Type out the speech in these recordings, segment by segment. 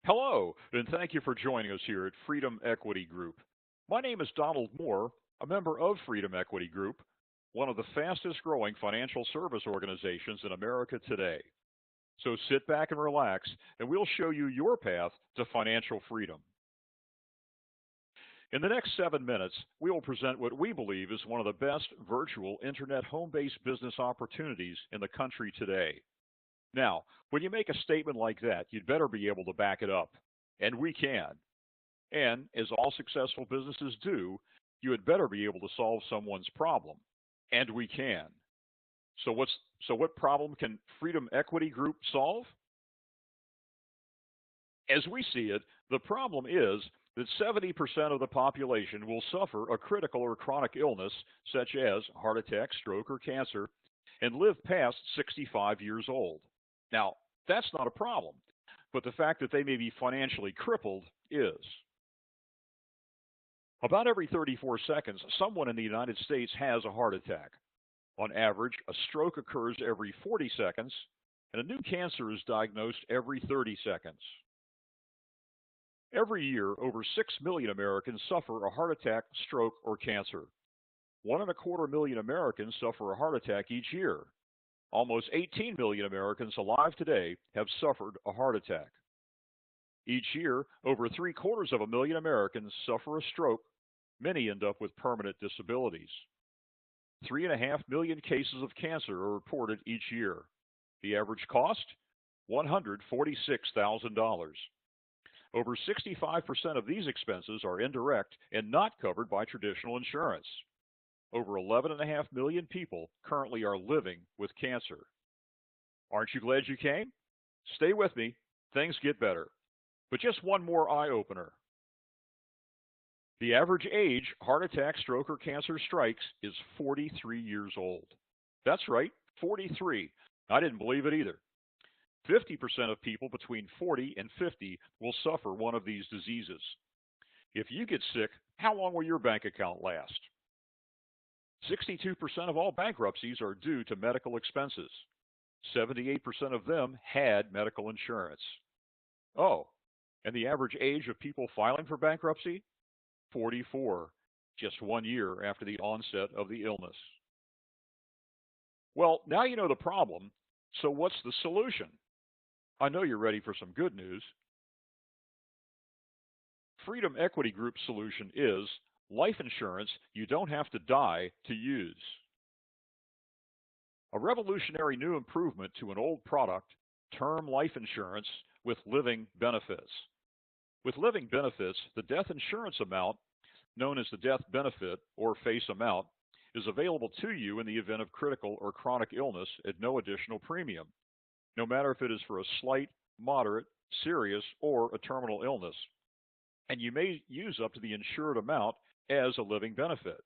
Hello, and thank you for joining us here at Freedom Equity Group. My name is Donald Moore, a member of Freedom Equity Group, one of the fastest growing financial service organizations in America today. So sit back and relax, and we'll show you your path to financial freedom. In the next 7 minutes, we will present what we believe is one of the best virtual internet home based business opportunities in the country today. Now, when you make a statement like that, you'd better be able to back it up. And we can. And as all successful businesses do, you had better be able to solve someone's problem. And we can. So what problem can Freedom Equity Group solve? As we see it, the problem is that 70% of the population will suffer a critical or chronic illness such as heart attack, stroke, or cancer and live past 65 years old. Now, that's not a problem, but the fact that they may be financially crippled is. About every 34 seconds, someone in the United States has a heart attack. On average, a stroke occurs every 40 seconds, and a new cancer is diagnosed every 30 seconds. Every year, over 6 million Americans suffer a heart attack, stroke, or cancer. 1.25 million Americans suffer a heart attack each year. Almost 18 million Americans alive today have suffered a heart attack. Each year, over 750,000 Americans suffer a stroke. Many end up with permanent disabilities. 3.5 million cases of cancer are reported each year. The average cost? $146,000. Over 65% of these expenses are indirect and not covered by traditional insurance. Over 11.5 million people currently are living with cancer. Aren't you glad you came? Stay with me. Things get better. But just one more eye-opener. The average age heart attack, stroke, or cancer strikes is 43 years old. That's right, 43. I didn't believe it either. 50% of people between 40 and 50 will suffer one of these diseases. If you get sick, how long will your bank account last? 62% of all bankruptcies are due to medical expenses. 78% of them had medical insurance. Oh, and the average age of people filing for bankruptcy? 44, just 1 year after the onset of the illness. Well, now you know the problem, so what's the solution? I know you're ready for some good news. Freedom Equity Group's solution is life insurance you don't have to die to use. A revolutionary new improvement to an old product, term life insurance with living benefits. With living benefits, the death insurance amount, known as the death benefit or face amount, is available to you in the event of critical or chronic illness at no additional premium, no matter if it is for a slight, moderate, serious, or a terminal illness. And you may use up to the insured amount as a living benefit.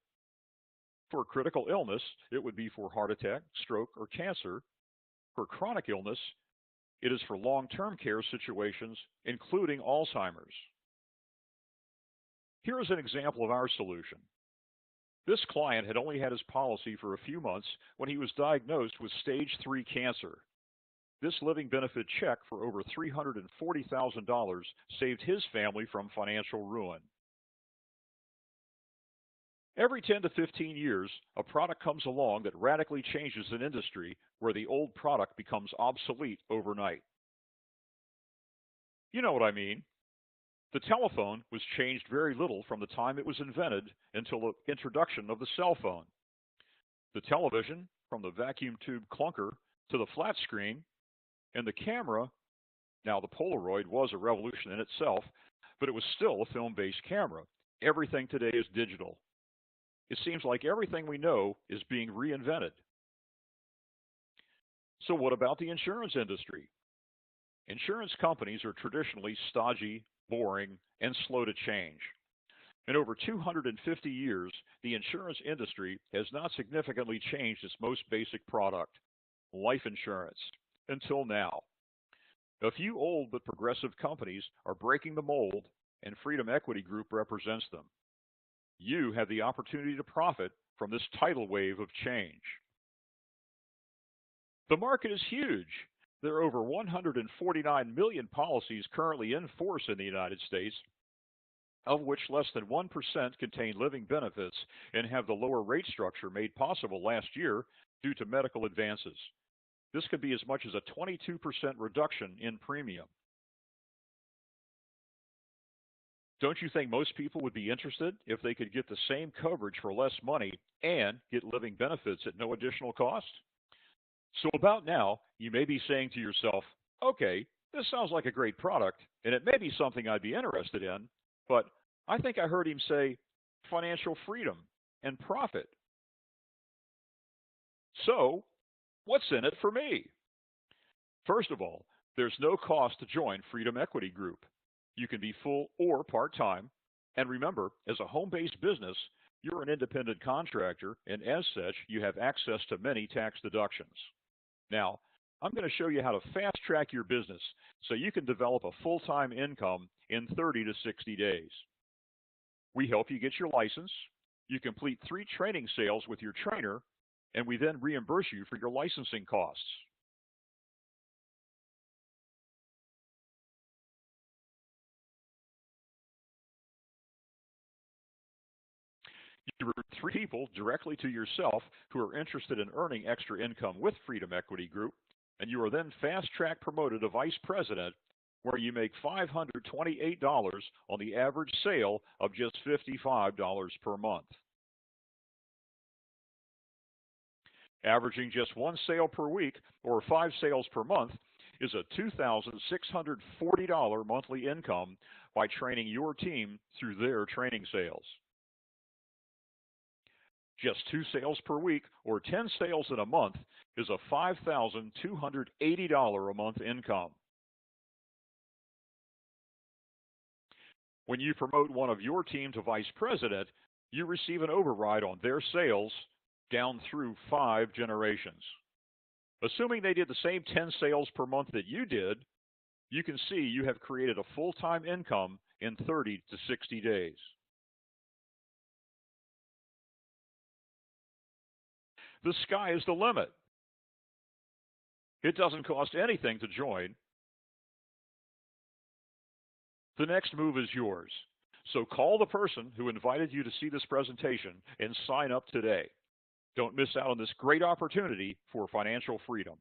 For critical illness, it would be for heart attack, stroke, or cancer. For chronic illness, it is for long-term care situations, including Alzheimer's. Here is an example of our solution. This client had only had his policy for a few months when he was diagnosed with stage 3 cancer. This living benefit check for over $340,000 saved his family from financial ruin. Every 10 to 15 years, a product comes along that radically changes an industry where the old product becomes obsolete overnight. You know what I mean. The telephone was changed very little from the time it was invented until the introduction of the cell phone. The television, from the vacuum tube clunker to the flat screen, and the camera, now the Polaroid was a revolution in itself, but it was still a film-based camera. Everything today is digital. It seems like everything we know is being reinvented. So what about the insurance industry? Insurance companies are traditionally stodgy, boring, and slow to change. In over 250 years, the insurance industry has not significantly changed its most basic product, life insurance, until now. A few old but progressive companies are breaking the mold, and Freedom Equity Group represents them. You have the opportunity to profit from this tidal wave of change. The market is huge. There are over 149 million policies currently in force in the United States, of which less than 1% contain living benefits and have the lower rate structure made possible last year due to medical advances. This could be as much as a 22% reduction in premium. Don't you think most people would be interested if they could get the same coverage for less money and get living benefits at no additional cost? So about now, you may be saying to yourself, okay, this sounds like a great product, and it may be something I'd be interested in, but I think I heard him say financial freedom and profit. So, what's in it for me? First of all, there's no cost to join Freedom Equity Group. You can be full or part-time. And remember, as a home-based business, you're an independent contractor, and as such, you have access to many tax deductions. Now, I'm going to show you how to fast-track your business so you can develop a full-time income in 30 to 60 days. We help you get your license. You complete 3 training sales with your trainer, and we then reimburse you for your licensing costs. You recruit 3 people directly to yourself who are interested in earning extra income with Freedom Equity Group, and you are then fast-track promoted to vice president, where you make $528 on the average sale of just $55 per month. Averaging just 1 sale per week or 5 sales per month is a $2,640 monthly income by training your team through their training sales. Just 2 sales per week or 10 sales in a month is a $5,280 a month income. When you promote one of your team to vice president, you receive an override on their sales down through 5 generations. Assuming they did the same 10 sales per month that you did, you can see you have created a full-time income in 30 to 60 days. The sky is the limit. It doesn't cost anything to join. The next move is yours. So call the person who invited you to see this presentation and sign up today. Don't miss out on this great opportunity for financial freedom.